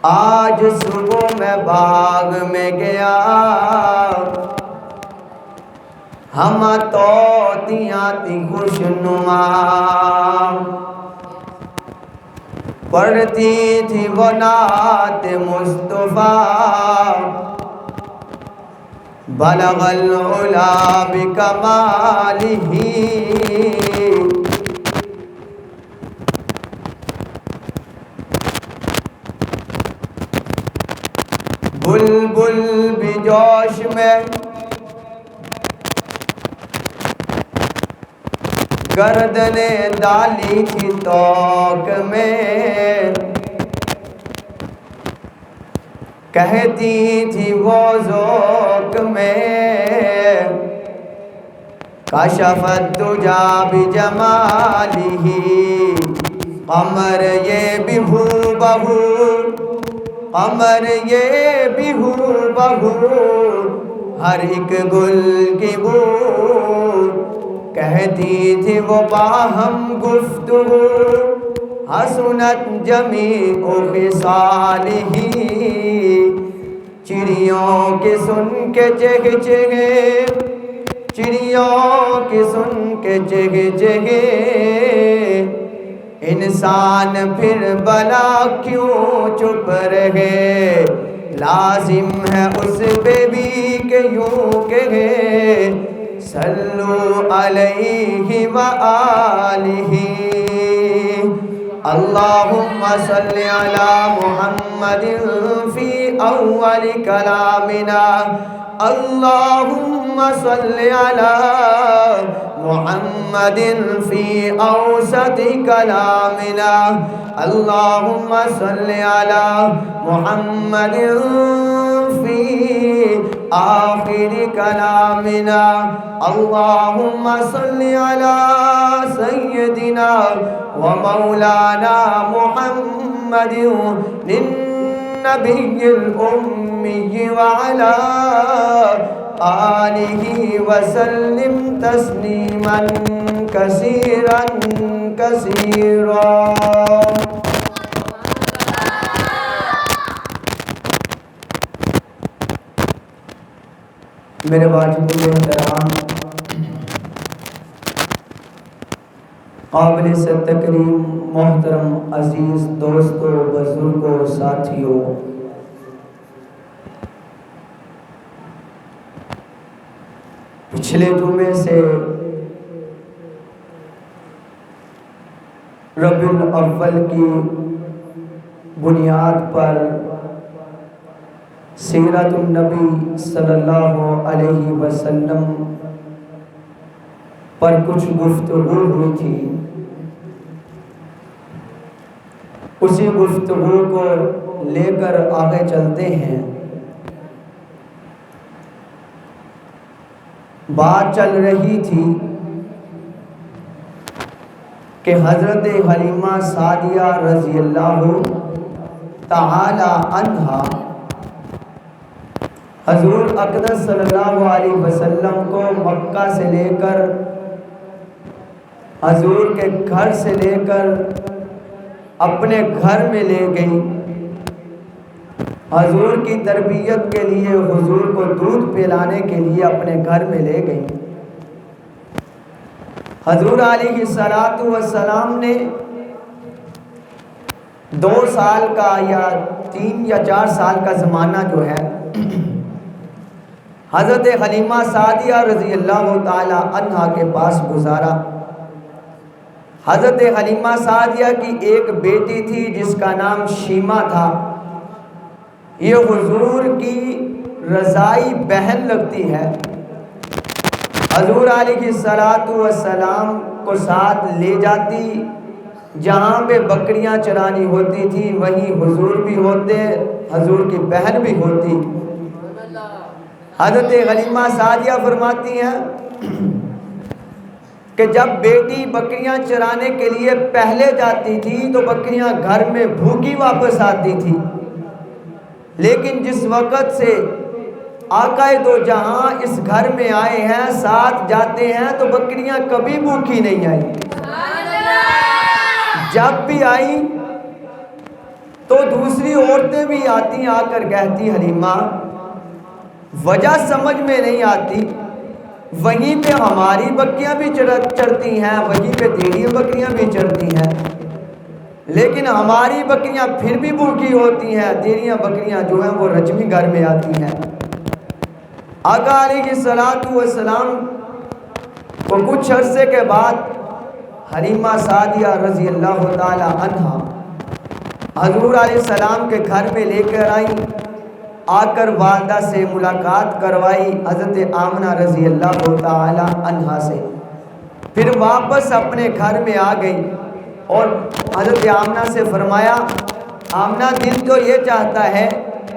آج صبح میں باغ میں گیا، ہم طوطیاں تھی خوشنما، پڑھتی تھی وہ نعت مصطفیٰ، بلغ العلا بکمالہ۔ بلبل بھی جوش میں، گردنیں ڈالی تھی طوق میں، کہتی تھی وہ ذوق میں، کشف الدجا بجمالہ، قمر یہ بھی ہو بہو، قمر یہ بھی ہو بہو، ہر ایک گل کی بو، کہتی تھی وہ باہم گفتگو، حسنت جمیع خصالہ، چڑیوں کے سن کے چہہ چہہ، چڑیوں کی سن کے چہہ چہہ، انسان پھر بلا کیوں چپ رہے، لازم ہے اس پہ بھی کہ یوں کہے، صلو علیہ وآلہ، اللہم صلی علی محمد فی اول کلامنا، اللہم صلی علی محمد فی اوسط کلامنا، اللہم صلی علی محمد فی آخر کلامنا، اللہم صلی علی سیدنا و مولانا محمد النبی الامی وعلی آلہ وسلم تسلیما کثیرا کثیرا۔ میرے واجب احترام، قابل سے تکریم محترم عزیز دوستوں، بزرگوں، ساتھیوں، پچھلے جمعے سے ربیع الاول کی بنیاد پر سیرت النبی صلی اللہ علیہ وسلم پر کچھ گفتگو ہوئی تھی، اسی گفتگو کو لے کر آگے چلتے ہیں۔ بات چل رہی تھی کہ حضرت حلیمہ سعدیہ رضی اللہ تعالی عنہا حضور اقدس صلی اللہ علیہ وسلم کو مکہ سے لے کر، حضور کے گھر سے لے کر اپنے گھر میں لے گئی، حضور کی تربیت کے لیے، حضور کو دودھ پلانے کے لیے اپنے گھر میں لے گئی۔ حضور علیہ السلام نے 2 سال کا یا 3 یا 4 سال کا زمانہ جو ہے حضرت حلیمہ سعدیہ رضی اللہ تعالی عنہا کے پاس گزارا۔ حضرت حلیمہ سعدیہ کی ایک بیٹی تھی جس کا نام شیمہ تھا، یہ حضور کی رضائی بہن لگتی ہے۔ حضور علیہ السلام کو ساتھ لے جاتی، جہاں پہ بکریاں چرانی ہوتی تھی وہیں حضور بھی ہوتے، حضور کی بہن بھی ہوتی۔ حضرت حلیمہ سعدیہ فرماتی ہیں کہ جب بیٹی بکریاں چرانے کے لیے پہلے جاتی تھی تو بکریاں گھر میں بھوکی واپس آتی تھی، لیکن جس وقت سے آقا دو جہاں اس گھر میں آئے ہیں، ساتھ جاتے ہیں، تو بکریاں کبھی بھوکی نہیں آئی۔ جب بھی آئی تو دوسری عورتیں بھی آتی آ کر کہتی حلیمہ وجہ سمجھ میں نہیں آتی، وہیں پہ ہماری بکریاں بھی چرتی ہیں، وہیں پہ تیری بکریاں بھی چرتی ہیں، لیکن ہماری بکریاں پھر بھی بھوکی ہوتی ہیں، تیری بکریاں جو ہیں وہ رجمی گھر میں آتی ہیں۔ آقا علیہ الصلوۃ والسلام کو کچھ عرصے کے بعد حلیمہ سعدیہ رضی اللہ تعالی عنہا حضور علیہ السلام کے گھر میں لے کر آئی، آ کر والدہ سے ملاقات کروائی حضرت آمنہ رضی اللہ تعالی عنہا سے، پھر واپس اپنے گھر میں آ گئی اور حضرت آمنہ سے فرمایا آمنہ دل تو یہ چاہتا ہے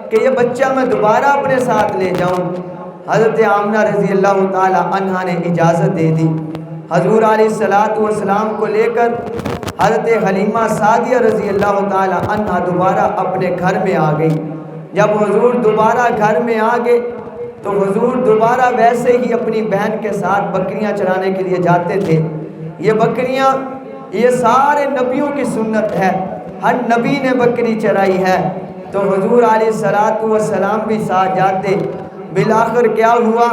کہ یہ بچہ میں دوبارہ اپنے ساتھ لے جاؤں۔ حضرت آمنہ رضی اللہ تعالی عنہا نے اجازت دے دی، حضور علیہ الصلوۃ والسلام کو لے کر حضرت حلیمہ سعدیہ رضی اللہ تعالی عنہا دوبارہ اپنے گھر میں آ گئی۔ جب حضور دوبارہ گھر میں آ گئے تو حضور دوبارہ ویسے ہی اپنی بہن کے ساتھ بکریاں چرانے کے لیے جاتے تھے۔ یہ بکریاں یہ سارے نبیوں کی سنت ہے، ہر نبی نے بکری چرائی ہے، تو حضور علیہ الصلوۃ والسلام بھی ساتھ جاتے۔ بالآخر کیا ہوا،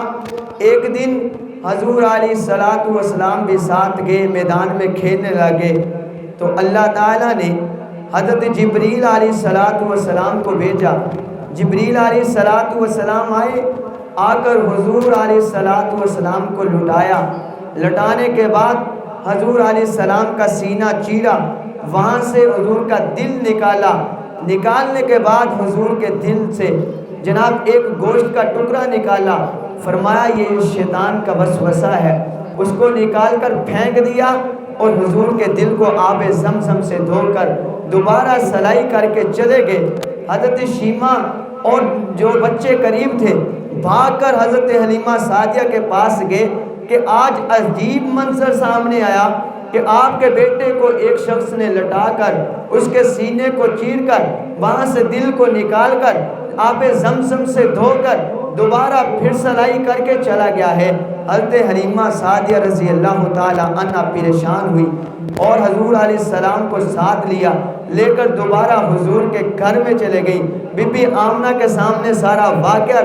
ایک دن حضور علیہ الصلوۃ والسلام بھی ساتھ گئے، میدان میں کھیلنے لگے، تو اللہ تعالیٰ نے حضرت جبریل علیہ الصلوۃ والسلام کو بھیجا۔ جبریل علیہ الصلوۃ والسلام آئے، آ کر حضور علیہ الصلوۃ والسلام کو لٹانے کے بعد حضور علیہ السلام کا سینہ چیرا، وہاں سے حضور کا دل نکالنے کے بعد حضور کے دل سے جناب ایک گوشت کا ٹکڑا نکالا، فرمایا یہ شیطان کا وسوسہ ہے، اس کو نکال کر پھینک دیا اور حضور کے دل کو آب زمزم سے دھو کر دوبارہ سلائی کر کے چلے گئے۔ حضرت شیمہ اور جو بچے قریب تھے بھاگ کر حضرت حلیمہ سعدیہ کے پاس گئے کہ آج عجیب منظر سامنے آیا کہ آپ کے بیٹے کو ایک شخص نے لٹا کر اس کے سینے کو چیر کر وہاں سے دل کو نکال کر آب زمزم سے دھو کر دوبارہ پھر سلائی کر کے چلا گیا ہے۔ حضرت حلیمہ سعدیہ رضی اللہ تعالی عنہا پریشان ہوئی اور حضور علیہ السلام کو ساتھ لے کر دوبارہ حضور کے گھر میں چلے گئی۔ بی بی آمنہ کے سامنے سارا واقعہ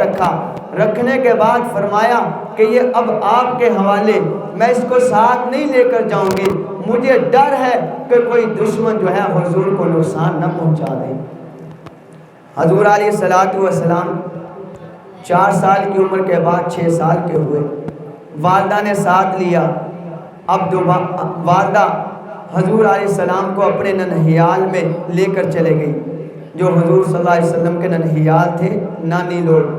رکھنے کے بعد فرمایا کہ یہ اب آپ کے حوالے، میں اس کو ساتھ نہیں لے کر جاؤں گی، مجھے ڈر ہے کہ کوئی دشمن جو ہے حضور کو نقصان نہ پہنچا دے۔ حضور علیہ الصلوۃ والسلام 4 سال کی عمر کے بعد 6 سال کے ہوئے، والدہ نے ساتھ لیا۔ اب والدہ حضور علیہ السلام کو اپنے ننہیال میں لے کر چلے گئی، جو حضور صلی اللہ علیہ وسلم کے ننہیال تھے، نانی لوگ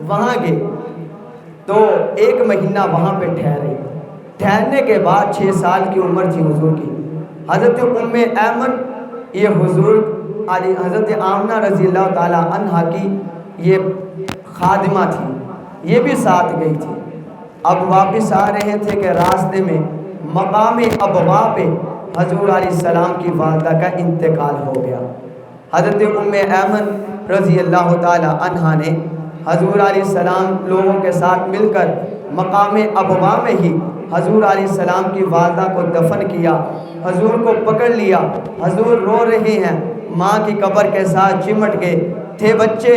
وہاں گئے تو 1 مہینہ وہاں پہ ٹھہرنے کے بعد 6 سال کی عمر تھی حضور کی۔ حضرت ام ایمن یہ حضرت آمنہ رضی اللہ تعالی عنہا کی یہ خادمہ تھی، یہ بھی ساتھ گئی تھی۔ اب واپس آ رہے تھے کہ راستے میں مقام ابوا پہ حضور علیہ السلام کی والدہ کا انتقال ہو گیا۔ حضرت ام ایمن رضی اللہ تعالی عنہا نے حضور علیہ السلام لوگوں کے ساتھ مل کر مقام ابوا میں ہی حضور علیہ السلام کی والدہ کو دفن کیا۔ حضور کو پکڑ لیا، حضور رو رہے ہیں، ماں کی قبر کے ساتھ چمٹ گئے تھے بچے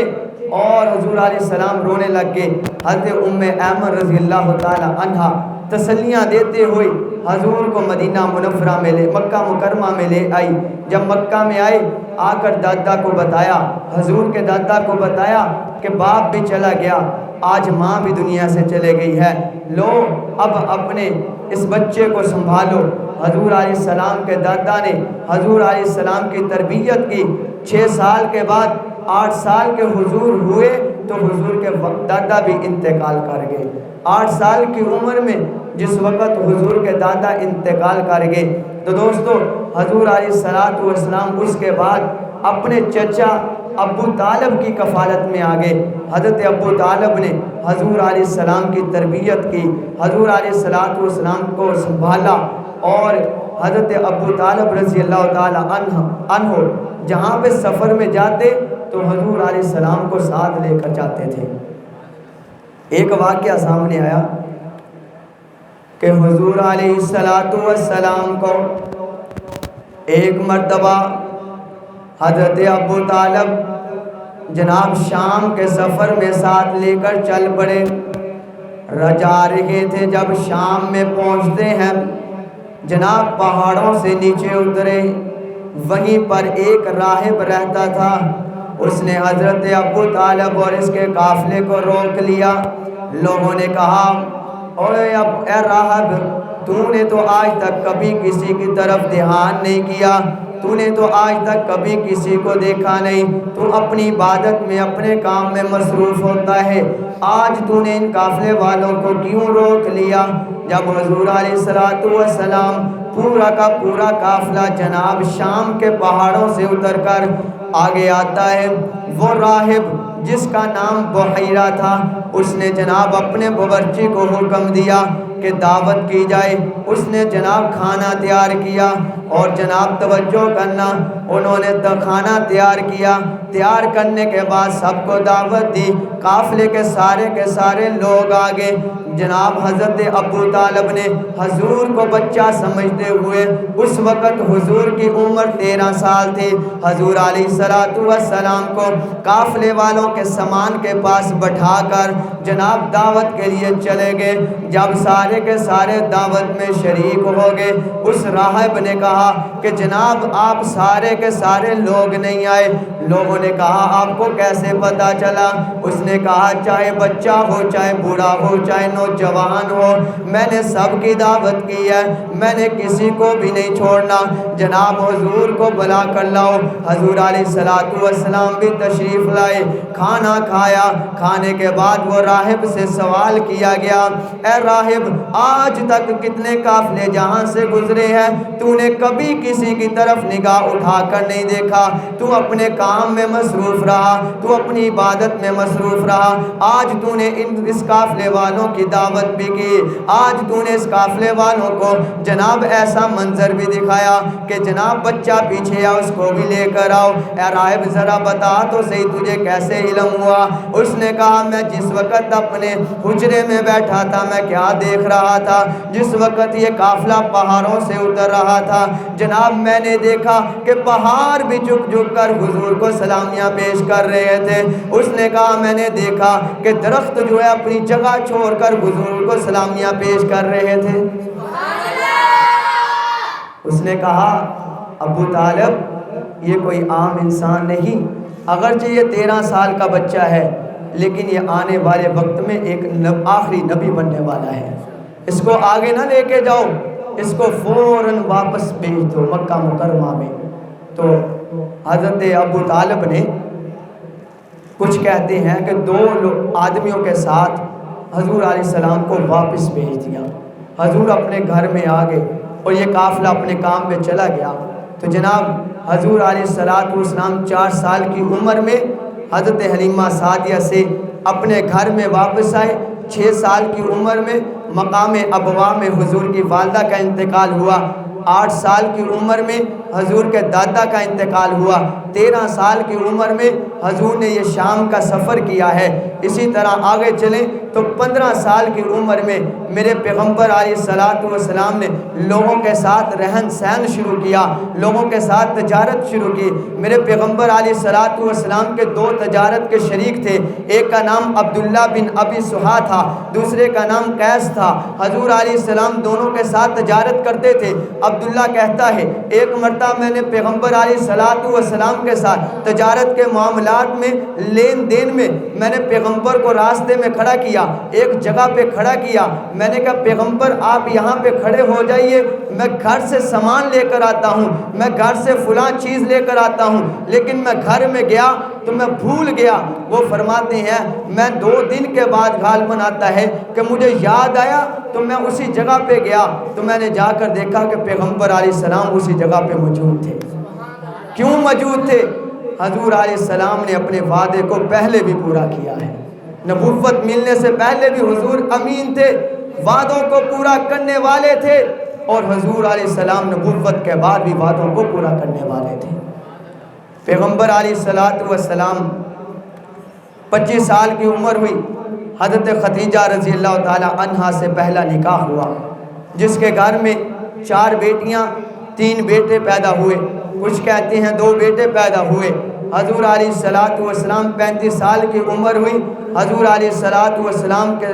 اور حضور علیہ السلام رونے لگ گئے۔ حضرت ام ایمن رضی اللہ تعالی عنہا تسلیاں دیتے ہوئے حضور کو مدینہ منورہ میں مکہ مکرمہ میں لے آئی۔ جب مکہ میں آئے، آ کر دادا کو بتایا، حضور کے دادا کو بتایا کہ باپ بھی چلا گیا، آج ماں بھی دنیا سے چلے گئی ہے، لو اب اپنے اس بچے کو سنبھالو۔ حضور علیہ السلام کے دادا نے حضور علیہ السلام کی تربیت کی۔ 6 سال کے بعد 8 سال کے حضور ہوئے تو حضور کے دادا بھی انتقال کر گئے۔ 8 سال کی عمر میں جس وقت حضور کے دادا انتقال کر گئے تو دوستو حضور علیہ السلام اس کے بعد اپنے چچا ابو طالب کی کفالت میں آگے۔ حضرت ابو طالب نے حضور علیہ السلام کی تربیت کی، حضور علیہ السلام کو سنبھالا، اور حضرت ابو طالب رضی اللہ تعالی عنہ جہاں پہ سفر میں جاتے تو حضور علیہ السلام کو ساتھ لے کر جاتے تھے۔ ایک واقعہ سامنے آیا کہ حضور علیہ السلام کو ایک مرتبہ حضرت ابو طالب جناب شام کے سفر میں ساتھ لے کر چل پڑے. جا رہے تھے، جب شام میں پہنچتے ہیں جناب پہاڑوں سے نیچے اترے. وہیں پر ایک راہب رہتا تھا. اس نے حضرت ابو طالب اور اس کے قافلے کو روک لیا. لوگوں نے کہا اے راہب، تو نے تو آج تک کبھی کسی کی طرف دھیان نہیں کیا، تو نے تو آج تک کبھی کسی کو دیکھا نہیں، تو اپنی عبادت میں اپنے کام میں مصروف ہوتا ہے، آج تو نے ان قافلے والوں کو کیوں روک لیا؟ جب حضور علیہ السلام پورا کا پورا قافلہ جناب شام کے پہاڑوں سے اتر کر آگے آتا ہے، وہ راہب جس کا نام بحیرہ تھا، اس نے جناب اپنے باورچی کو حکم دیا کہ دعوت کی جائے. اس نے جناب کھانا تیار کیا اور جناب توجہ کرنا، انہوں نے کھانا تیار کیا. تیار کرنے کے بعد سب کو دعوت دی. قافلے کے سارے لوگ آگے. جناب حضرت ابو طالب نے حضور کو بچہ سمجھتے ہوئے، اس وقت حضور کی عمر 13 سال تھی، حضور علیہ السلام کو قافلے والوں کے سامان کے پاس بٹھا کر جناب دعوت کے لیے چلے گئے. جب سارے کے سارے دعوت میں شریک ہو گئے، اس راہب نے کہا کہ جناب آپ سارے کے سارے لوگ نہیں آئے. لوگوں نے کہا آپ کو کیسے پتا چلا؟ اس نے کہا چاہے بچہ ہو، چاہے بوڑھا ہو، چاہے نوجوان ہو، میں نے سب کی دعوت کی ہے، میں نے کسی کو بھی نہیں چھوڑنا. جناب حضور کو بلا کر لاؤ. حضور علیہ السلام بھی تشریف لائے. کھانا کھایا. کھانے کے بعد وہ راہب سے سوال کیا گیا، اے راہب، آج تک کتنے قافلے جہاں سے گزرے ہیں، تو نے کبھی کسی کی طرف نگاہ اٹھا کر نہیں دیکھا، تو اپنے کام میں مصروف رہا، تو اپنی عبادت میں مصروف رہا. آج تو نے اس قافلے والوں کی دعوت بھی کی، آج تو نے اس قافلے والوں کو جناب ایسا منظر بھی دکھایا کہ جناب بچہ پیچھے آؤ، اس کو بھی لے کر آؤ. اے راہب ذرا بتا تو صحیح تجھے کیسے علم ہوا؟ اس نے کہا میں جس وقت اپنے حجرے میں بیٹھا تھا میں کیا دیکھ رہا تھا؟ جس وقت یہ قافلہ پہاڑوں سے اتر رہا تھا جناب میں نے دیکھا کہ پہاڑ بھی جھک جھک کر حضور کو سلامیاں پیش کر رہے تھے. اس نے کہا میں نے دیکھا کہ درخت جو ہے اپنی جگہ چھوڑ کر حضور کو سلامیاں پیش کر رہے تھے. اس نے کہا ابو طالب یہ کوئی عام انسان نہیں، اگرچہ یہ 13 سال کا بچہ ہے لیکن یہ آنے والے وقت میں ایک آخری نبی بننے والا ہے. اس کو آگے نہ لے کے جاؤ، اس کو فوراً واپس بھیج دو مکہ مکرمہ میں. تو حضرت ابو طالب نے کچھ کہتے ہیں کہ 2 آدمیوں کے ساتھ حضور علیہ السلام کو واپس بھیج دیا. حضور اپنے گھر میں آ گئے اور یہ قافلہ اپنے کام پہ چلا گیا. تو جناب حضور علیہ السلام 4 سال کی عمر میں حضرت حلیمہ سعدیہ سے اپنے گھر میں واپس آئے. 6 سال کی عمر میں مقام ابوا میں حضور کی والدہ کا انتقال ہوا. 8 سال کی عمر میں حضور کے دادا کا انتقال ہوا. 13 سال کی عمر میں حضور نے یہ شام کا سفر کیا ہے. اسی طرح آگے چلیں تو 15 سال کی عمر میں میرے پیغمبر علیہ السلام نے لوگوں کے ساتھ رہن سہن شروع کیا، لوگوں کے ساتھ تجارت شروع کی. میرے پیغمبر علیہ السلام کے 2 تجارت کے شریک تھے، ایک کا نام عبداللہ بن ابی سہا تھا، دوسرے کا نام قیس تھا. حضور علیہ السلام دونوں کے ساتھ تجارت کرتے تھے. عبداللہ کہتا ہے ایک مرتبہ میں نے پیغمبر علیہ السلام کے ساتھ تجارت کے معاملات میں لین دین میں میں نے پیغمبر کو راستے میں کھڑا کیا، ایک جگہ پہ کھڑا کیا. میں نے کہا پیغمبر آپ یہاں پہ کھڑے ہو جائیے، میں گھر سے سامان لے کر آتا ہوں، میں گھر سے فلاں چیز لے کر آتا ہوں. لیکن میں گھر میں گیا تو میں بھول گیا. وہ فرماتے ہیں میں 2 دن کے بعد غالباً آتا ہے کہ مجھے یاد آیا تو میں اسی جگہ پہ گیا تو میں نے جا کر دیکھا کہ پیغمبر علیہ السلام اسی جگہ پہ موجود تھے. کیوں موجود تھے؟ حضور علیہ السلام نے اپنے وعدے کو پہلے بھی پورا کیا ہے. نبوت ملنے سے پہلے بھی حضور امین تھے، وعدوں کو پورا کرنے والے تھے، اور حضور علیہ السلام نبوت کے بعد بھی وعدوں کو پورا کرنے والے تھے. پیغمبر علیہ السلام 25 سال کی عمر ہوئی، حضرت خدیجہ رضی اللہ تعالی عنہا سے پہلا نکاح ہوا، جس کے گھر میں 4 بیٹیاں 3 بیٹے پیدا ہوئے. کچھ کہتے ہیں 2 بیٹے پیدا ہوئے۔ حضور علیہ السلام 35 سال کی عمر ہوئی۔ حضور علیہ السلام کے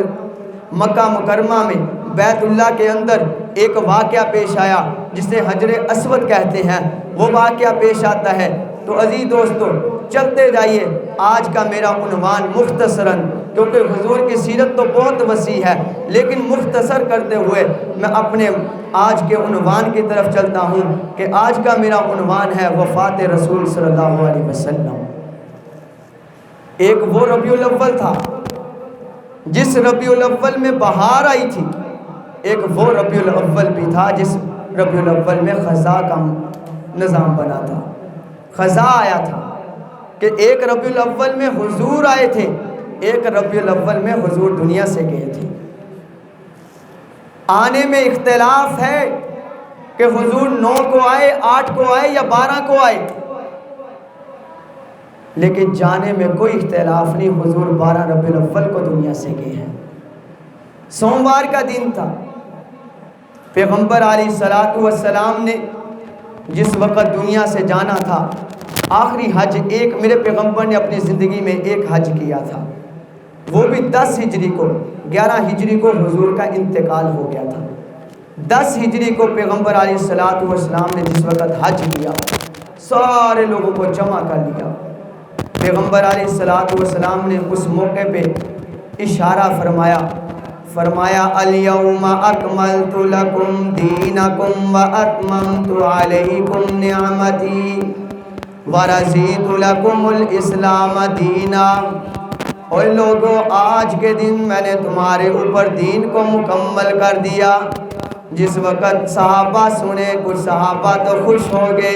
مکہ مکرمہ میں بیت اللہ کے اندر ایک واقعہ پیش آیا جسے حجر اسود کہتے ہیں، وہ واقعہ پیش آتا ہے۔ تو عزیز دوستو چلتے جائیے، آج کا میرا عنوان مختصراً، کیونکہ حضور کی سیرت تو بہت وسیع ہے، لیکن مختصر کرتے ہوئے میں اپنے آج کے عنوان کی طرف چلتا ہوں کہ آج کا میرا عنوان ہے وفات رسول صلی اللہ علیہ وسلم۔ ایک وہ ربیع الاول تھا جس ربیع الاول میں بہار آئی تھی، ایک وہ ربیع الاول بھی تھا جس ربیع الاول میں خزاں کا نظام بنا تھا، خزاں آیا تھا کہ ایک ربیع الاول میں حضور آئے تھے، ایک ربیع الاول میں حضور دنیا سے گئے تھے۔ آنے میں اختلاف ہے کہ حضور 9 کو آئے، 8 کو آئے یا 12 کو آئے، لیکن جانے میں کوئی اختلاف نہیں، حضور 12 ربیع الاول کو دنیا سے گئے ہیں۔ سوموار کا دن تھا۔ پیغمبر علیہ السلام نے جس وقت دنیا سے جانا تھا، آخری حج ایک میرے پیغمبر نے اپنی زندگی میں ایک حج کیا تھا، وہ بھی 10 ہجری کو، 11 ہجری کو حضور کا انتقال ہو گیا تھا۔ 10 ہجری کو پیغمبر علیہ السلام نے جس وقت حج کیا، سارے لوگوں کو جمع کر لیا۔ پیغمبر علیہ السلام نے اس موقع پہ اشارہ فرمایا الیوم اکملت لکم دینکم واتممت علیکم نعمتی ورضیت لکم الاسلام دینا۔ اور لوگوں، آج کے دن میں نے تمہارے اوپر دین کو مکمل کر دیا۔ جس وقت صحابہ سنے، کچھ صحابہ تو خوش ہو گئے،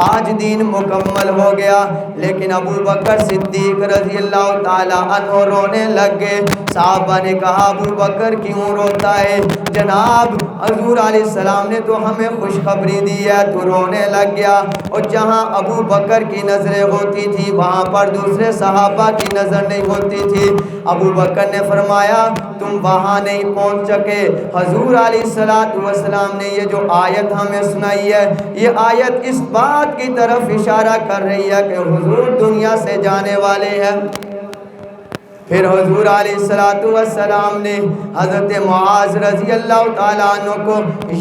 آج دین مکمل ہو گیا، لیکن ابو بکر صدیق رضی اللہ تعالیٰ عنہ رونے لگ گئے۔ صحابہ نے کہا ابو بکر کیوں روتا ہے؟ جناب حضور علیہ السلام نے تو ہمیں خوشخبری دی ہے، تو رونے لگ گیا۔ اور جہاں ابو بکر کی نظریں ہوتی تھی وہاں پر دوسرے صحابہ کی نظر نہیں ہوتی تھی۔ ابو بکر نے فرمایا تم وہاں نہیں پہنچ سکے۔ حضور علیہ السلام نے یہ جو آیت ہمیں سنائی ہے، یہ آیت اس بات کی طرف اشارہ کر رہی ہے کہ حضور دنیا سے جانے والے ہیں۔ پھر حضور علیہ السلام نے حضرت معاذ رضی اللہ تعالیٰ عنہ کو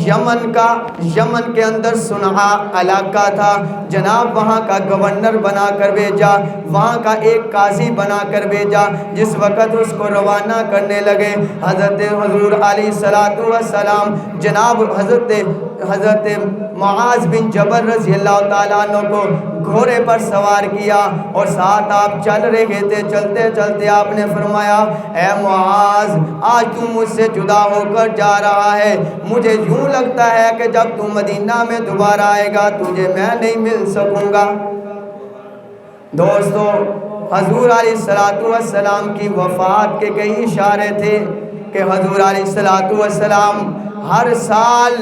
یمن کے اندر صنعاء علاقہ تھا جناب، وہاں کا گورنر بنا کر بھیجا، وہاں کا ایک قاضی بنا کر بھیجا۔ جس وقت اس کو روانہ کرنے لگے، حضرت حضور علیہ السلام جناب حضرت معاذ بن جبل رضی اللہ تعالیٰ عنہ کو گھوڑے پر سوار کیا اور ساتھ آپ چل رہے تھے۔ چلتے چلتے آپ نے فرمایا اے معاذ، آج تم مجھ سے جدا ہو کر جا رہا ہے، مجھے یوں لگتا ہے کہ جب تم مدینہ میں دوبارہ آئے گا تجھے میں نہیں مل سکوں گا۔ دوستو، حضور علیہ السلام کی وفات کے کئی اشارے تھے کہ حضور علیہ السلام ہر سال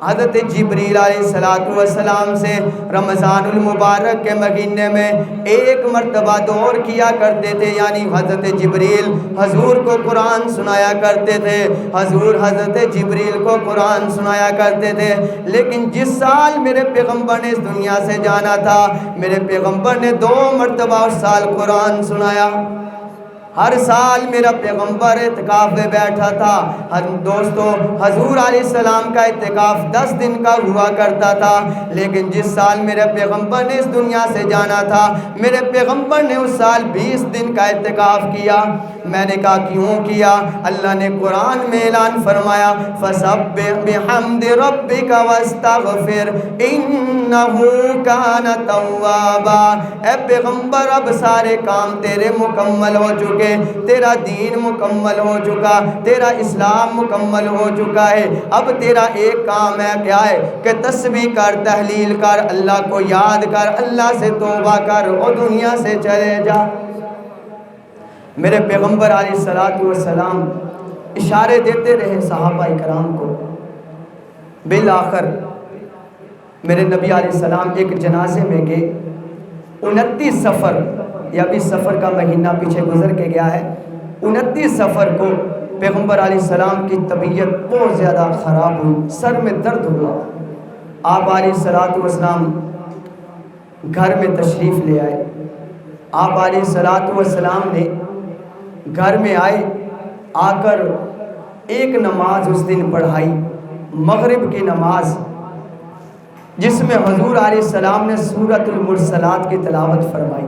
حضرت جبریل علیہ السلام سے رمضان المبارک کے مہینے میں ایک مرتبہ دور کیا کرتے تھے، یعنی حضرت جبریل حضور کو قرآن سنایا کرتے تھے، حضور حضرت جبریل کو قرآن سنایا کرتے تھے۔ لیکن جس سال میرے پیغمبر نے اس دنیا سے جانا تھا، میرے پیغمبر نے 2 مرتبہ اس سال قرآن سنایا۔ ہر سال میرا پیغمبر اعتکاف میں بیٹھا تھا۔ دوستو، حضور علیہ السلام کا اعتکاف 10 دن کا ہوا کرتا تھا، لیکن جس سال میرے پیغمبر نے اس دنیا سے جانا تھا، میرے پیغمبر نے اس سال 20 دن کا اعتکاف کیا۔ میں نے کہا کیوں کیا؟ اللہ نے قرآن میں اعلان فرمایا فَسَبِّحْ بِحَمْدِ رَبِّكَ وَاسْتَغْفِرْ إِنَّهُ كَانَ تَوَّابًا۔ اے پیغمبر، اب سارے کام تیرے مکمل ہو چکے، تیرا دین مکمل ہو چکا، تیرا اسلام مکمل ہو چکا ہے، اب تیرا ایک کام ہے، کیا ہے کہ تسبیح کر، تحلیل کر، اللہ کو یاد کر، اللہ سے توبہ کر اور دنیا سے چلے جا۔ میرے پیغمبر علیہ السلام اشارے دیتے رہے صحابہ کرام کو۔ بالآخر میرے نبی علیہ السلام ایک جنازے میں گئے۔ 29 صفر، یا بھی سفر کا مہینہ پیچھے گزر کے گیا ہے، 29 صفر کو پیغمبر علیہ السلام کی طبیعت بہت زیادہ خراب ہوئی، سر میں درد ہوا۔ آپ علیہ السلام گھر میں تشریف لے آئے۔ آپ علیہ الصلوۃ والسلام نے گھر میں آئے، آ کر ایک نماز اس دن پڑھائی، مغرب کی نماز، جس میں حضور علیہ السلام نے سورۃ المرسلات کی تلاوت فرمائی۔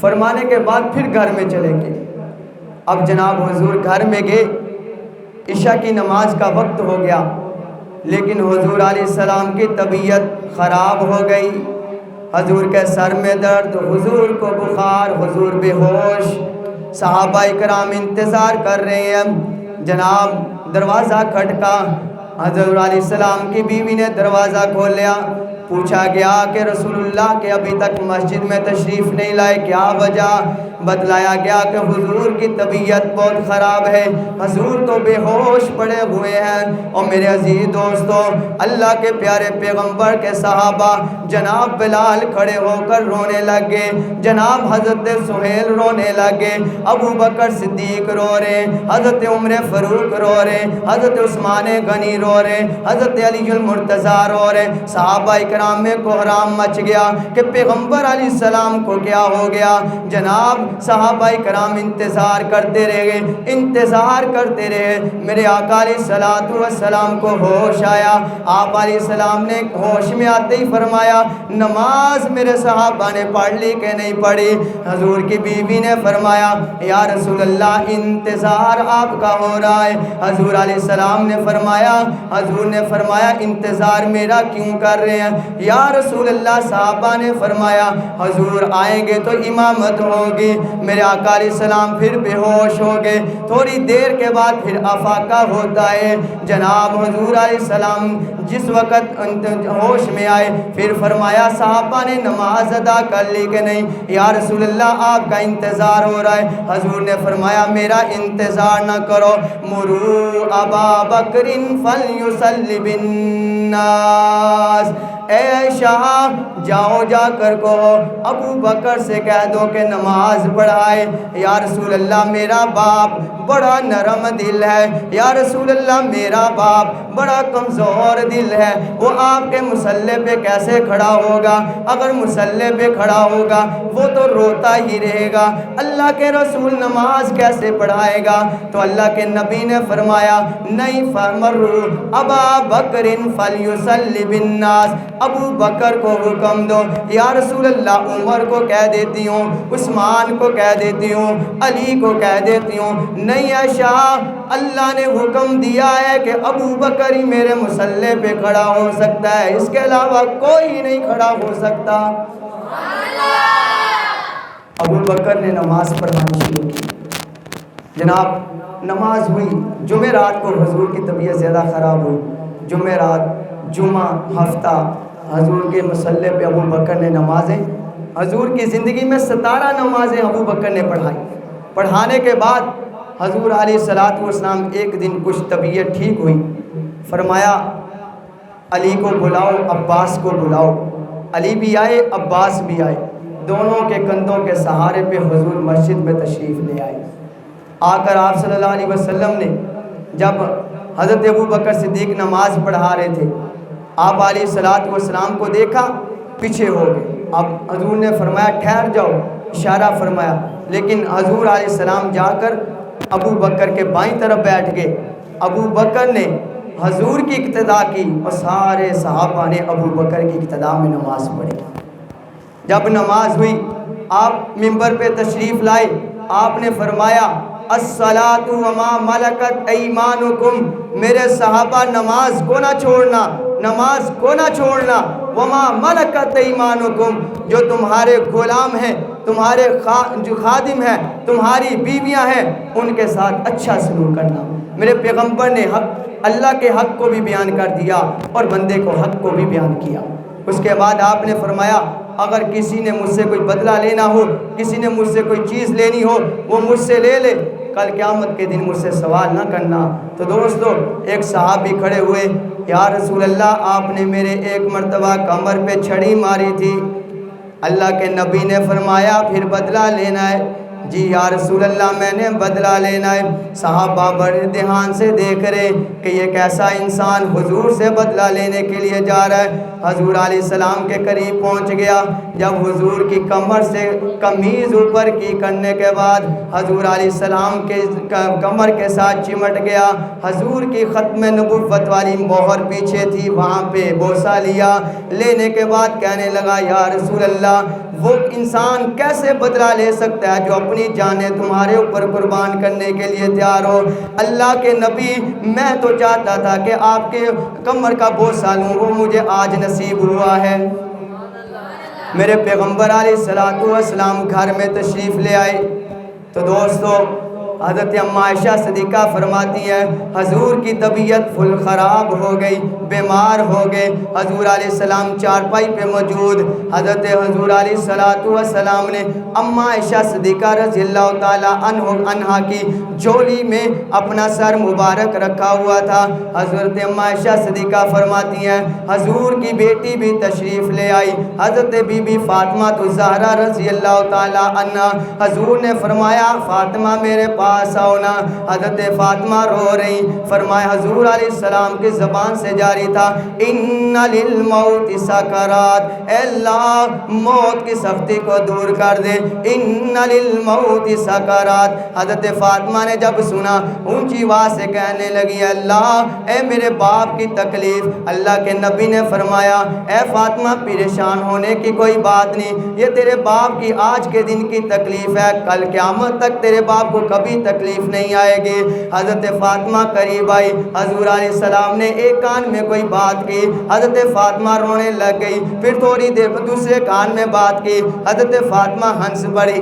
فرمانے کے بعد پھر گھر میں چلے گئے۔ اب جناب حضور گھر میں گئے، عشاء کی نماز کا وقت ہو گیا، لیکن حضور علیہ السلام کی طبیعت خراب ہو گئی۔ حضور کے سر میں درد، حضور کو بخار، حضور بے ہوش۔ صحابہ کرام انتظار کر رہے ہیں۔ جناب دروازہ کھٹکا، حضور علیہ السلام کی بیوی نے دروازہ کھولیا۔ پوچھا گیا کہ رسول اللہ کے ابھی تک مسجد میں تشریف نہیں لائے، کیا وجہ؟ بتلایا گیا کہ حضور کی طبیعت بہت خراب ہے، حضور تو بے ہوش پڑے ہوئے ہیں۔ اور میرے عزیز دوستو، اللہ کے پیارے پیغمبر کے صحابہ جناب بلال کھڑے ہو کر رونے لگے، جناب حضرت سہیل رونے لگے، ابو بکر صدیق رو رہے، حضرت عمر فاروق رو رہے، حضرت عثمان غنی رو رہے، حضرت علی المرتضیٰ رو رہے۔ صحابہ کرام میں کوہرام مچ گیا کہ پیغمبر علیہ السلام کو کیا ہو گیا۔ جناب صحابہ کرام انتظار کرتے رہے، انتظار کرتے رہے۔ میرے آقا علیہ الصلوۃ والسلام کو ہوش آیا۔ آپ علیہ السلام نے ہوش میں آتے ہی فرمایا، نماز میرے صحابہ نے پڑھ لی کہ نہیں پڑھی؟ حضور کی بیوی نے فرمایا، یا رسول اللہ انتظار آپ کا ہو رہا ہے۔ حضور علیہ السلام نے فرمایا، حضور نے فرمایا انتظار میرا کیوں کر رہے ہیں یا رسول اللہ؟ صحابہ نے فرمایا، حضور آئیں گے تو امامت ہوگی۔ میرے آقا علیہ السلام پھر بے ہوش ہو گئے۔ تھوڑی دیر کے بعد پھر افاقہ ہوتا ہے۔ جناب حضور علیہ السلام جس وقت ہوش میں آئے، پھر فرمایا صحابہ نے نماز ادا کر لی کہ نہیں؟ یا رسول اللہ آپ کا انتظار ہو رہا ہے۔ حضور نے فرمایا میرا انتظار نہ کرو، مرو ابا بکر فلیصلی بالناس، اے عائشہ جاؤ جا کر کہو ابو بکر سے کہہ دو کہ نماز پڑھائے۔ یا رسول اللہ میرا باپ بڑا نرم دل ہے، یا رسول اللہ میرا باپ بڑا کمزور دل ہے، وہ آپ کے مصلی پہ کیسے کھڑا ہوگا؟ اگر مصلی پہ کھڑا ہوگا وہ تو روتا ہی رہے گا، اللہ کے رسول نماز کیسے پڑھائے گا؟ تو اللہ کے نبی نے فرمایا نہیں، فرمرو ابا بکر فلیصلی بالناس، ابو بکر کو حکم دو۔ یا رسول اللہ عمر کو کہہ دیتی ہوں، عثمان کو کہہ دیتی ہوں، علی کو کہہ دیتی ہوں۔ نہیں عائشہ، اللہ نے حکم دیا ہے کہ ابو بکر ہی میرے مصلی پہ کھڑا ہو سکتا ہے، اس کے علاوہ کوئی نہیں کھڑا ہو سکتا۔ ابو بکر نے نماز پڑھانی شروع کی۔ جناب نماز ہوئی، جمعرات کو حضور کی طبیعت زیادہ خراب ہوئی، جمعرات، جمعہ، ہفتہ، حضور کے مصلی پہ ابو بکر نے نمازیں، حضور کی زندگی میں 17 نمازیں ابو بکر نے پڑھائی۔ پڑھانے کے بعد حضور علیہ الصلوۃ والسلام ایک دن کچھ طبیعت ٹھیک ہوئی، فرمایا علی کو بلاؤ، عباس کو بلاؤ۔ علی بھی آئے، عباس بھی آئے، دونوں کے کندھوں کے سہارے پہ حضور مسجد میں تشریف لے آئے۔ آ کر آپ صلی اللہ علیہ وسلم نے جب حضرت ابو بکر صدیق نماز پڑھا رہے تھے، آپ علیہ الصلوۃ والسلام کو دیکھا، پیچھے ہو گئے۔ اب حضور نے فرمایا ٹھہر جاؤ، اشارہ فرمایا، لیکن حضور علیہ السلام جا کر ابو بکر کے بائیں طرف بیٹھ گئے۔ ابو بکر نے حضور کی اقتدا کی اور سارے صحابہ نے ابو بکر کی اقتدا میں نماز پڑھی۔ جب نماز ہوئی، آپ منبر پہ تشریف لائے، آپ نے فرمایا الصلاۃ وما ملکت ایمانکم، میرے صحابہ نماز کو نہ چھوڑنا، نماز کو نہ چھوڑنا، وما ملکت ایمانکم، جو تمہارے غلام ہیں، تمہارے جو خادم ہیں، تمہاری بیویاں ہیں، ان کے ساتھ اچھا سلوک کرنا۔ میرے پیغمبر نے حق، اللہ کے حق کو بھی بیان کر دیا اور بندے کو حق کو بھی بیان کیا۔ اس کے بعد آپ نے فرمایا اگر کسی نے مجھ سے کوئی بدلہ لینا ہو، کسی نے مجھ سے کوئی چیز لینی ہو، وہ مجھ سے لے لے، کل قیامت کے دن مجھ سے سوال نہ کرنا۔ تو دوستو ایک صحابی کھڑے ہوئے، یا رسول اللہ آپ نے میرے ایک مرتبہ کمر پہ چھڑی ماری تھی۔ اللہ کے نبی نے فرمایا پھر بدلہ لینا ہے؟ جی یا رسول اللہ میں نے بدلہ لینا ہے۔ صحابہ بڑے دھیان سے دیکھ رہے کہ یہ کیسا انسان حضور سے بدلہ لینے کے لیے جا رہا ہے۔ حضور علیہ السلام کے قریب پہنچ گیا۔ جب حضور کی کمر سے قمیض اوپر کی کرنے کے بعد حضور علیہ السلام کے کمر کے ساتھ چمٹ گیا۔ حضور کی ختم نبوت والی مہر پیچھے تھی، وہاں پہ بوسہ لیا۔ لینے کے بعد کہنے لگا یا رسول اللہ وہ انسان کیسے بدلہ لے سکتا ہے جو اپنی جانیں تمہارے اوپر قربان کرنے کے لیے تیار ہو؟ اللہ کے نبی میں تو چاہتا تھا کہ آپ کے کمر کا بوسہ لوں، وہ مجھے آج نصیب ہوا ہے۔ میرے پیغمبر علیہ السلام گھر میں تشریف لے آئے تو دوستو حضرت اماں عائشہ صدیقہ فرماتی ہیں حضور کی طبیعت فل خراب ہو گئی، بیمار ہو گئے۔ حضور علیہ السلام چارپائی پہ موجود، حضرت حضور علیہ السلام نے اماں عائشہ صدیقہ رضی اللہ تعالیٰ عنہا کی جھولی میں اپنا سر مبارک رکھا ہوا تھا۔ حضرت اماں عائشہ صدیقہ فرماتی ہیں حضور کی بیٹی بھی تشریف لے آئی، حضرت بی بی فاطمہ الزہرا رضی اللہ تعالیٰ عنہ۔ حضور نے فرمایا فاطمہ میرے پاس آؤ نا۔ حضرت فاطمہ رو رہی، فرمایا حضور علیہ السلام کی زبان سے جاری تھا ان للموت سکرات، اے اللہ موت کی سختی کو دور کر دے، ان للموت سکرات۔ حضرت فاطمہ نے جب سنا اونچی آواز سے کہنے لگی اللہ اے میرے باپ کی تکلیف۔ اللہ کے نبی نے فرمایا اے فاطمہ پریشان ہونے کی کوئی بات نہیں، یہ تیرے باپ کی آج کے دن کی تکلیف ہے، کل قیامت تک تیرے باپ کو کبھی تکلیف نہیں آئے گی۔ حضرت فاطمہ قریب آئی، حضور علیہ السلام نے ایک کان میں کوئی بات کی، حضرت فاطمہ رونے لگ گئی، پھر تھوڑی دیر دوسرے کان میں بات کی، حضرت فاطمہ ہنس پڑی۔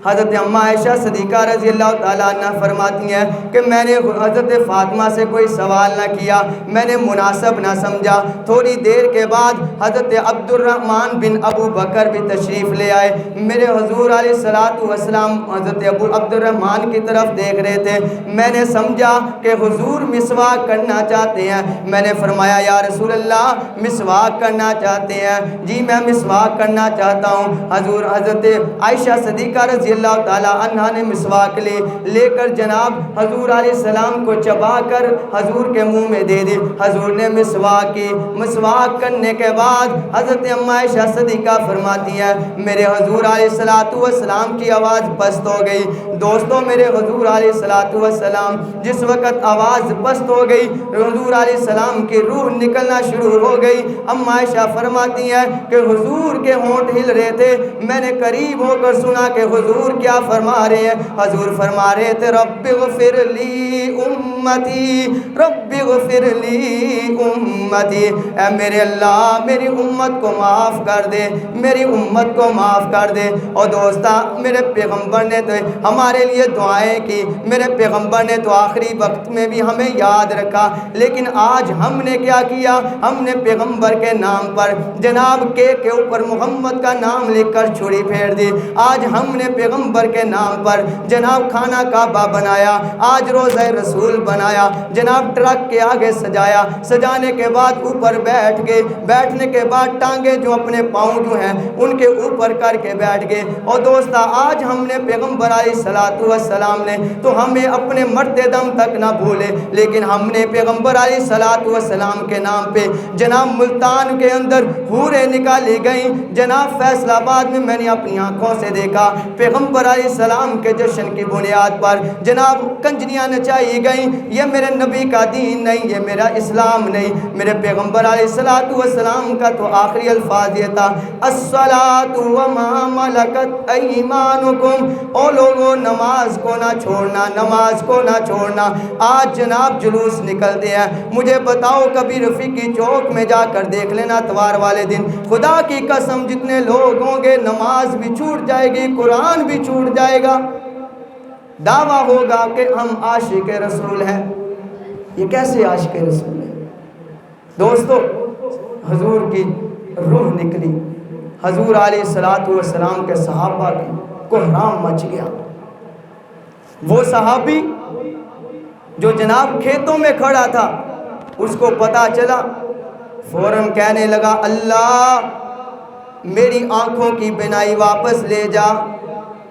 حضرت اماں عائشہ صدیقہ رضی اللہ تعالیٰ عنہ فرماتی ہیں کہ میں نے حضرت فاطمہ سے کوئی سوال نہ کیا، میں نے مناسب نہ سمجھا۔ تھوڑی دیر کے بعد حضرت عبد الرحمن بن ابو بکر بھی تشریف لے آئے۔ میرے حضور علیہ السلام حضرت عبد الرحمن کی طرف دیکھ رہے تھے، میں نے سمجھا کہ حضور مسواک کرنا چاہتے ہیں۔ میں نے فرمایا یا رسول اللہ مسواک کرنا چاہتے ہیں؟ جی میں مسواک کرنا چاہتا ہوں۔ حضرت عائشہ صدیقہ رضی اللہ تعالیٰ عنہ نے مسواک لے کر جناب حضور علیہ السلام کو چبا کر حضور کے منہ میں دے دی۔ حضور نے مسواک کی، مسواک کرنے کے بعد حضرت اماں عائشہ صدیقہ فرماتی ہیں میرے حضور علیہ السلام کی آواز پست ہو گئی۔ دوستوں میرے حضور علیہ السلام جس وقت آواز پست ہو گئی حضور علیہ السلام کی روح نکلنا شروع ہو گئی۔ اماں عائشہ فرماتی ہیں کہ حضور کے ہونٹ ہل رہے تھے، میں نے قریب ہو کر سنا کہ حضور کیا فرما رہے ہیں۔ حضور فرما رہے تھے رب اغفر لی امتی، رب اغفر لی امتی، اے میرے اللہ میری امت کو معاف کر دے، میری امت کو معاف کر دے۔ اور دوستا میرے پیغمبر نے تو ہمارے لیے دعائیں کی، میرے پیغمبر نے تو آخری وقت میں بھی ہمیں یاد رکھا، لیکن آج ہم نے کیا کیا؟ ہم نے پیغمبر کے نام پر جناب کیک کے اوپر محمد کا نام لکھ کر چھری پھیر دی۔ آج ہم نے پیغمبر کے نام پر جناب خانہ کعبہ بنایا، آج روضہ رسول بنایا، جناب ٹرک کے آگے سجایا، سجانے کے بعد اوپر بیٹھ گئے، بیٹھنے کے بعد ٹانگیں جو اپنے پاؤں جو ہیں ان کے اوپر کر کے بیٹھ گئے۔ اور دوستا آج ہم نے پیغمبر علیہ السلام نے تو ہمیں اپنے مرتے دم تک نہ بھولے، لیکن ہم نے پیغمبر علیہ السلام کے نام پہ جناب ملتان کے اندر حوریں نکالی گئیں۔ جناب فیصل آباد میں میں نے اپنی آنکھوں سے دیکھا پیغمبر علیہ السلام کے جشن کی بنیاد پر جناب کنجریاں نچائی گئیں۔ یہ میرے نبی کا دین نہیں، یہ میرا اسلام نہیں۔ میرے پیغمبر علیہ السلام کا تو آخری الفاظ یہ تھا الصلاۃ وما ملکت ایمانکم، او لوگوں نماز کو نہ چھوڑنا، نماز کو نہ چھوڑنا۔ آج جناب جلوس نکلتے ہیں، مجھے بتاؤ کبھی رفیقی چوک میں جا کر دیکھ لینا اتوار والے دن، خدا کی قسم جتنے لوگ ہوں گے نماز بھی چھوٹ جائے گی، قرآن بھی چھوٹ جائے گا، دعویٰ ہوگا کہ ہم عاشق رسول ہیں۔ یہ کیسے عاشق رسول ہیں؟ دوستو حضور کی روح نکلی، حضور علیہ السلام کے صحابہ کی کوہرام مچ گیا۔ وہ صحابی جو جناب کھیتوں میں کھڑا تھا اس کو پتا چلا، فوراً کہنے لگا اللہ میری آنکھوں کی بینائی واپس لے جا،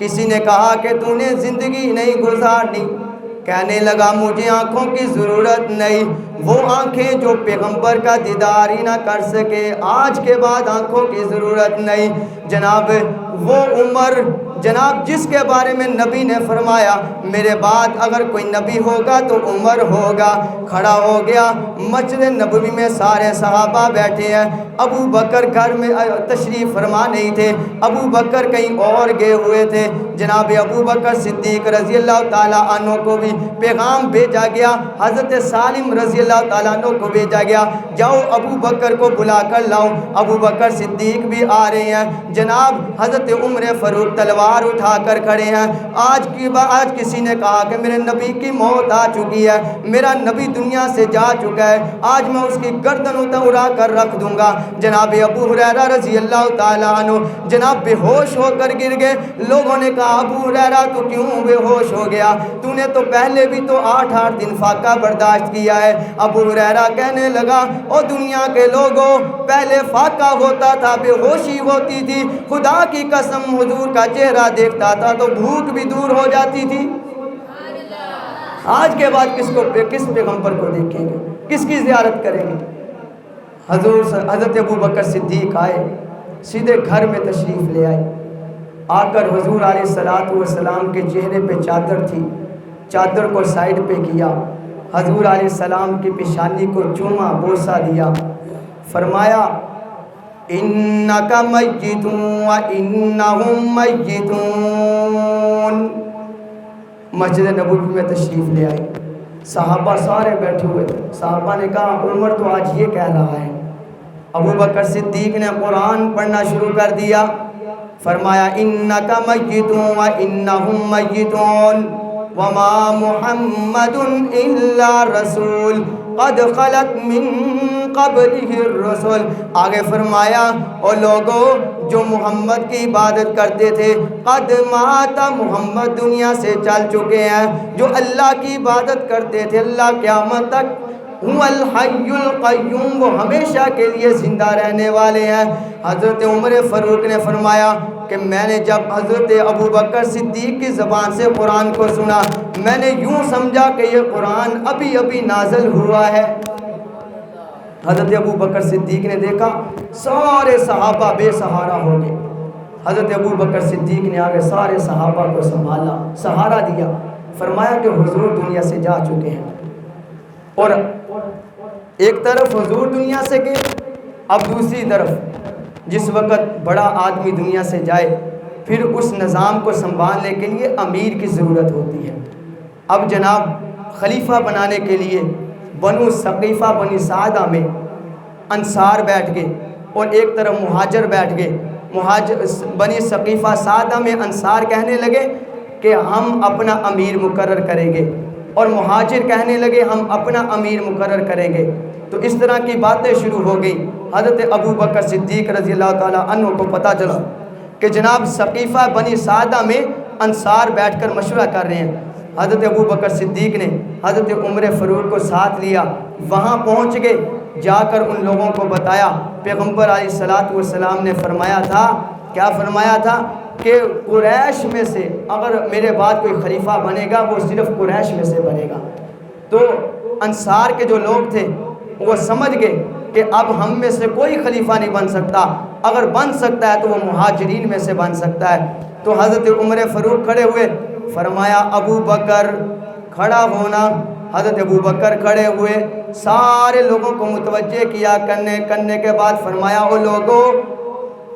کسی نے کہا کہ تو نے زندگی نہیں گزارنی، کہنے لگا مجھے آنکھوں کی ضرورت نہیں، وہ آنکھیں جو پیغمبر کا دیدار ہی نہ کر سکے، آج کے بعد آنکھوں کی ضرورت نہیں۔ جناب وہ عمر، جناب جس کے بارے میں نبی نے فرمایا میرے بعد اگر کوئی نبی ہوگا تو عمر ہوگا، کھڑا ہو گیا۔ مسجد نبوی میں سارے صحابہ بیٹھے ہیں، ابو بکر گھر میں تشریف فرما نہیں تھے، ابو بکر کہیں اور گئے ہوئے تھے۔ جناب ابو بکر صدیق رضی اللہ تعالیٰ عنہ کو بھی پیغام بھیجا گیا، حضرت سالم رضی اللہ تعالیٰ عنہ کو بھیجا گیا، جاؤ ابو بکر کو بلا کر لاؤ۔ ابو بکر صدیق بھی آ رہے ہیں، جناب حضرت عمر فاروق تلوار اٹھا کر کھڑے ہیں۔ آج کسی نے کہا کہ میرے نبی کی موت آ چکی ہے، میرا نبی دنیا سے جا چکا ہے، آج میں اس کی گردن اڑا کر رکھ دوں گا۔ جناب ابو ہریرہ رضی اللہ تعالیٰ عنہ جناب بے ہوش ہو کر گر گئے۔ لوگوں نے کہا ابو ہریرہ تو کیوں بے ہوش ہو گیا، تو نے تو پہلے بھی تو 8 دن فاقہ برداشت کیا ہے۔ ابو ہریرہ کہنے لگا او دنیا کے لوگوں، پہلے فاقہ ہوتا تھا، بے ہوشی ہوتی تھی، خدا کی قسم حضور کا چہرہ دیکھتا تھا تو بھوک بھی دور ہو جاتی تھی۔ آج کے بعد کس پیغمبر کو دیکھیں گے، کس کی زیارت کریں گے؟ حضرت ابو بکر صدیق آئے، سیدھے گھر میں تشریف لے آئے، آ کر حضور علیہ السلام کے چہرے پہ چادر تھی، چادر کو سائیڈ پہ کیا، حضور علیہ السلام کی پیشانی کو چوما، بوسہ دیا، فرمایا انک میت وانہم میتون۔ مسجد نبوی میں تشریف لے آئے، صحابہ سارے بیٹھے ہوئے تھے۔ صحابہ نے کہا عمر تو آج یہ کہہ رہا ہے۔ ابو بکر صدیق نے قرآن پڑھنا شروع کر دیا، فرمایا انک میت وانہم میتون وما محمد الا رسول قد خلت من قبلہ الرسل۔ آگے فرمایا او لوگوں جو محمد کی عبادت کرتے تھے، قد مات، محمد دنیا سے چل چکے ہیں، جو اللہ کی عبادت کرتے تھے اللہ قیامت تک، هو الحی القیوم، وہ ہمیشہ کے لیے زندہ رہنے والے ہیں۔ حضرت عمر فاروق نے فرمایا کہ میں نے جب حضرت ابو بکر صدیق کی زبان سے قرآن کو سنا، میں نے یوں سمجھا کہ یہ قرآن ابھی ابھی نازل ہوا ہے۔ حضرت ابو بکر صدیق نے دیکھا سارے صحابہ بے سہارا ہو گئے۔ حضرت ابو بکر صدیق نے آگے سارے صحابہ کو سنبھالا، سہارا دیا، فرمایا کہ حضور دنیا سے جا چکے ہیں۔ اور ایک طرف حضور دنیا سے گئے، اب دوسری طرف جس وقت بڑا آدمی دنیا سے جائے پھر اس نظام کو سنبھالنے کے لیے امیر کی ضرورت ہوتی ہے۔ اب جناب خلیفہ بنانے کے لیے بنو ثقیفہ بنی سعدہ میں انصار بیٹھ گئے اور ایک طرف مہاجر بیٹھ گئے۔ بنی ثقیفہ سعدہ میں انصار کہنے لگے کہ ہم اپنا امیر مقرر کریں گے، اور مہاجر کہنے لگے ہم اپنا امیر مقرر کریں گے۔ تو اس طرح کی باتیں شروع ہو گئی۔ حضرت ابو بکر صدیق رضی اللہ تعالیٰ عنہ کو پتہ چلا کہ جناب ثقیفہ بنی سعدہ میں انصار بیٹھ کر مشورہ کر رہے ہیں۔ حضرت ابو بکر صدیق نے حضرت عمر فاروق کو ساتھ لیا، وہاں پہنچ گئے، جا کر ان لوگوں کو بتایا پیغمبر علیہ السلام نے فرمایا تھا، کیا فرمایا تھا کہ قریش میں سے اگر میرے بعد کوئی خلیفہ بنے گا وہ صرف قریش میں سے بنے گا۔ تو انصار کے جو لوگ تھے وہ سمجھ گئے کہ اب ہم میں سے کوئی خلیفہ نہیں بن سکتا، اگر بن سکتا ہے تو وہ مہاجرین میں سے بن سکتا ہے۔ تو حضرت عمر فاروق کھڑے ہوئے، فرمایا ابو بکر کھڑا ہونا۔ حضرت ابو بکر کھڑے ہوئے، سارے لوگوں کو متوجہ کیا، کرنے کے بعد فرمایا او لوگوں،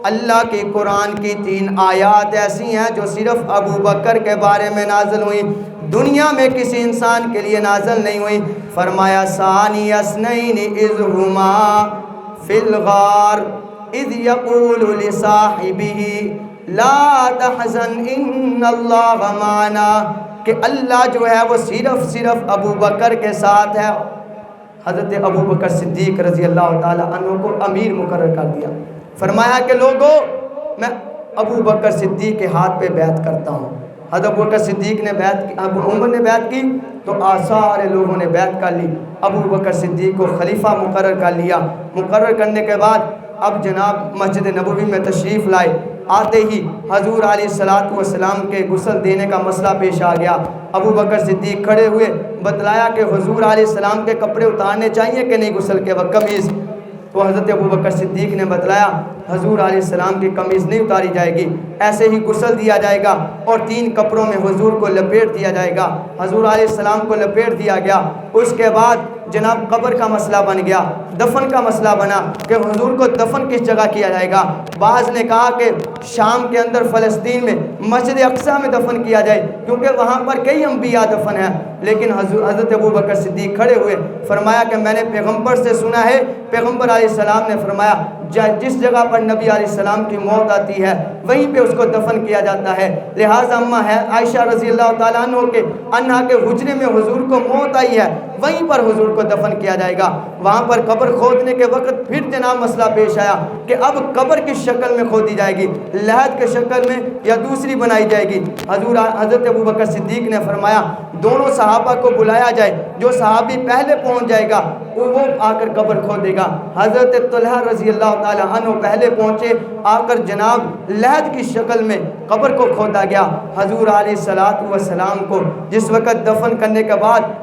اللہ کی قرآن کی 3 آیات ایسی ہیں جو صرف ابو بکر کے بارے میں نازل ہوئی، دنیا میں کسی انسان کے لیے نازل نہیں ہوئی۔ فرمایا ثانی اثنین اذ ہما فی الغار اذ یقول لصاحبہ لا تحزن ان اللہ معنا، کہ اللہ جو ہے وہ صرف ابو بکر کے ساتھ ہے۔ حضرت ابو بکر صدیق رضی اللہ تعالی عنہ کو امیر مقرر کر دیا، فرمایا کہ لوگوں میں ابو بکر صدیق کے ہاتھ پہ بیعت کرتا ہوں۔ حضرت ابو بکر صدیق نے بیعت کی، ابو عمر نے بیعت کی، تو سارے لوگوں نے بیعت کر لی، ابو بکر صدیق کو خلیفہ مقرر کر لیا۔ مقرر کرنے کے بعد اب جناب مسجد نبوی میں تشریف لائے، آتے ہی حضور علیہ الصلوۃ والسلام کے غسل دینے کا مسئلہ پیش آ گیا۔ ابو بکر صدیق کھڑے ہوئے، بتلایا کہ حضور علیہ السلام کے کپڑے اتارنے چاہیے کہ نہیں غسل کے وقت، قمیض؟ تو حضرت ابو بکر صدیق نے بتلایا حضور علیہ السلام کی قمیض نہیں اتاری جائے گی، ایسے ہی غسل دیا جائے گا اور 3 کپڑوں میں حضور کو لپیٹ دیا جائے گا۔ حضور علیہ السلام کو لپیٹ دیا گیا۔ اس کے بعد جناب قبر کا مسئلہ بن گیا، دفن کا مسئلہ بنا کہ حضور کو دفن کس جگہ کیا جائے گا۔ بعض نے کہا کہ شام کے اندر فلسطین میں مسجد اقصیٰ میں دفن کیا جائے، کیونکہ وہاں پر کئی انبیاء دفن ہیں۔ لیکن حضرت ابو بکر صدیق کھڑے ہوئے، فرمایا کہ میں نے پیغمبر سے سنا ہے، پیغمبر علیہ السلام نے فرمایا جس جگہ پر نبی علیہ السلام کی موت آتی ہے وہیں پہ اس کو دفن کیا جاتا ہے۔ لہٰذا اماں ہے عائشہ رضی اللہ تعالیٰ عنہ کے حجرے میں حضور کو موت آئی ہے، وہیں پر حضور کو دفن کیا جائے گا۔ وہاں پر قبر کھودنے کے وقت پھر جناب مسئلہ پیش آیا کہ اب قبر کس شکل میں کھودی جائے گی، لحد کے شکل میں یا دوسری بنائی جائے گی۔ حضرت ابو بکر صدیق نے فرمایا دونوں صحابہ کو بلایا جائے، جو صحابی پہلے پہنچ جائے گا وہ آ کر قبر کھودے گا۔ حضرت طلحہ رضی اللہ تعالیٰ عنہ پہلے پہنچے، آ کر جناب لحد کی شکل میں قبر کو کھودا گیا۔ حضور علیہ السلام کو جس وقت دفن کرنے کے بعد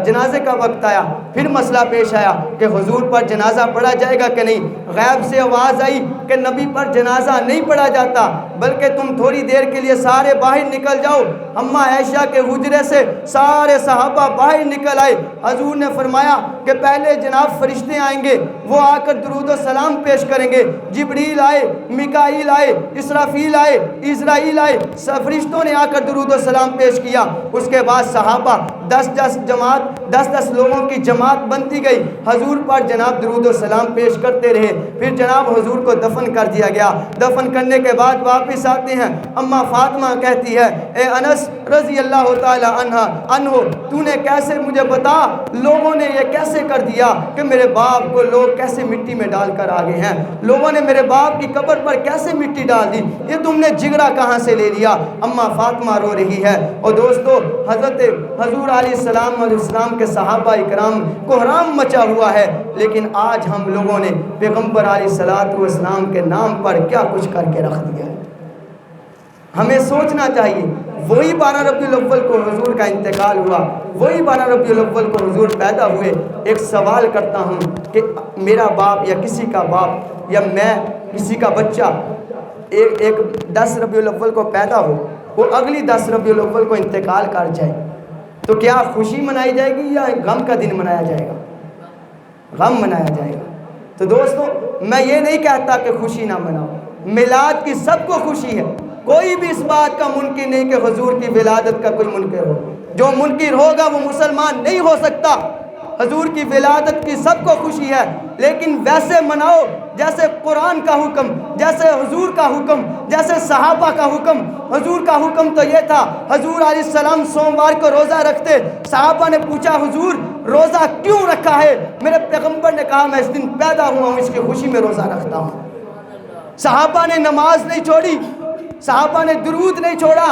جنازے کا وقت آیا، پھر مسئلہ پیش آیا کہ حضور پر جنازہ پڑھا جائے گا کہ نہیں۔ غیب سے آواز آئی کہ نبی پر جنازہ نہیں پڑھا جاتا، بلکہ تم تھوڑی دیر کے لیے سارے باہر نکل جاؤ۔ اماں عائشہ کے حجرے سے سارے صحابہ باہر نکل آئے۔ حضور نے فرمایا کہ پہلے جناب فرشتے آئیں گے، وہ آ کر درود و سلام پیش کریں گے۔ جبریل آئے، میکائیل آئے، اسرافیل آئے، اسرائیل آئے، سب فرشتوں نے آ کر درود و سلام پیش کیا۔ اس کے بعد صحابہ 10 لوگوں کی جماعت بنتی گئی، حضور پر جناب درود و سلام پیش کرتے رہے۔ پھر جناب حضور کو دفن کر دیا گیا۔ دفن کرنے کے بعد واپس آتے ہیں، اماں فاطمہ کہتی ہے اے انس رضی اللہ تعالی عنہ تو نے کیسے مجھے بتا لوگوں نے یہ کیسے کر دیا کہ میرے باپ کو لوگ کیسے مٹی میں ڈال کر آگے ہیں، لوگوں نے میرے باپ کی قبر پر کیسے مٹی ڈال دی، یہ تم نے جگرا کہاں سے لے لیا؟ اماں فاطمہ رو رہی ہے۔ اور دوستو حضرت حضور علیہ السلام کے صحابہ اکرام کو حرام مچا ہوا ہے، لیکن آج ہم لوگوں نے پیغمبر علیہ السلام کے نام پر کیا کچھ کر کے رکھ دیا ہے۔ ہمیں سوچنا چاہیے، وہی 12 ربیع الاول کو حضور کا انتقال ہوا، وہی 12 ربیع الاول کو حضور پیدا ہوئے۔ ایک سوال کرتا ہوں کہ میرا باپ یا کسی کا باپ یا میں کسی کا بچہ ایک 10 ربیع الاول کو پیدا ہو، وہ اگلی 10 ربیع الاول کو انتقال کر جائے، تو کیا خوشی منائی جائے گی یا غم کا دن منایا جائے گا؟ غم منایا جائے گا۔ تو دوستو میں یہ نہیں کہتا کہ خوشی نہ مناؤ، میلاد کی سب کو خوشی ہے، کوئی بھی اس بات کا منکر نہیں کہ حضور کی ولادت کا کوئی منکر ہو، جو منکر ہوگا وہ مسلمان نہیں ہو سکتا۔ حضور کی ولادت کی سب کو خوشی ہے، لیکن ویسے مناؤ جیسے قرآن کا حکم، جیسے حضور کا حکم، جیسے صحابہ کا حکم۔ حضور کا حکم تو یہ تھا، حضور علیہ السلام سوموار کو روزہ رکھتے۔ صحابہ نے پوچھا حضور روزہ کیوں رکھا ہے؟ میرے پیغمبر نے کہا میں اس دن پیدا ہوا ہوں، اس کی خوشی میں روزہ رکھتا ہوں۔ صحابہ نے نماز نہیں چھوڑی، صحابہ نے درود نہیں چھوڑا،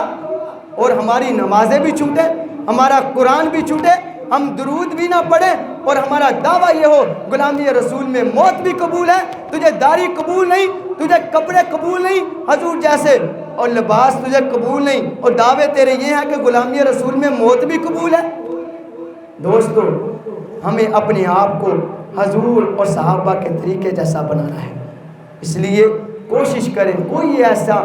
اور ہماری نمازیں بھی چھوٹے، ہمارا قرآن بھی چھوٹے، ہم درود بھی نہ پڑھیں، اور ہمارا دعویٰ یہ ہو غلامی رسول میں موت بھی قبول ہے، تجھے داڑھی قبول نہیں، تجھے کپڑے قبول نہیں حضور جیسے، اور لباس تجھے قبول نہیں، اور دعوے تیرے یہ ہیں کہ غلامی رسول میں موت بھی قبول ہے۔ دوستو ہمیں اپنے آپ کو حضور اور صحابہ کے طریقے جیسا بنانا ہے، اس لیے کوشش کریں کوئی ایسا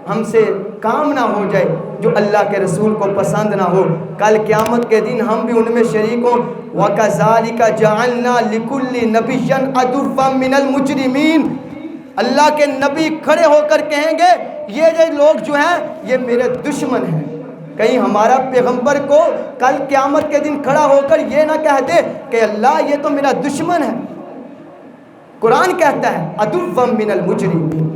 ہم سے کام نہ ہو جائے جو اللہ کے رسول کو پسند نہ ہو، کل قیامت کے دن ہم بھی ان میں شریک ہوں۔ وَكَذَلِكَ جَعَلْنَا لِكُلِّ نَبِيٍّ عَدُوًّا مِّنَ الْمُجْرِمِينَ۔ اللہ کے نبی کھڑے ہو کر کہیں گے یہ لوگ جو ہیں یہ میرے دشمن ہیں۔ کہیں ہمارا پیغمبر کو کل قیامت کے دن کھڑا ہو کر یہ نہ کہہ دے کہ اللہ یہ تو میرا دشمن ہے۔ قرآن کہتا ہے عَدُوًّا مِّنَ الْمُجْرِمِينَ۔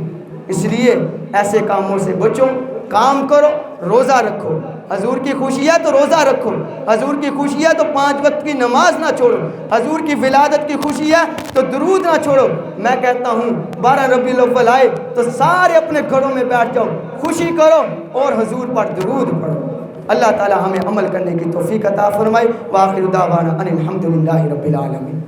اس لیے ایسے کاموں سے بچو، کام کرو، روزہ رکھو۔ حضور کی خوشی ہے تو روزہ رکھو، حضور کی خوشی ہے تو 5 وقت کی نماز نہ چھوڑو، حضور کی ولادت کی خوشی ہے تو درود نہ چھوڑو۔ میں کہتا ہوں 12 ربیع الاول آئے تو سارے اپنے گھروں میں بیٹھ جاؤ، خوشی کرو اور حضور پر درود پڑھو۔ اللہ تعالی ہمیں عمل کرنے کی توفیق عطا فرمائے۔ وآخر دعوانا ان الحمد للہ رب العالمین۔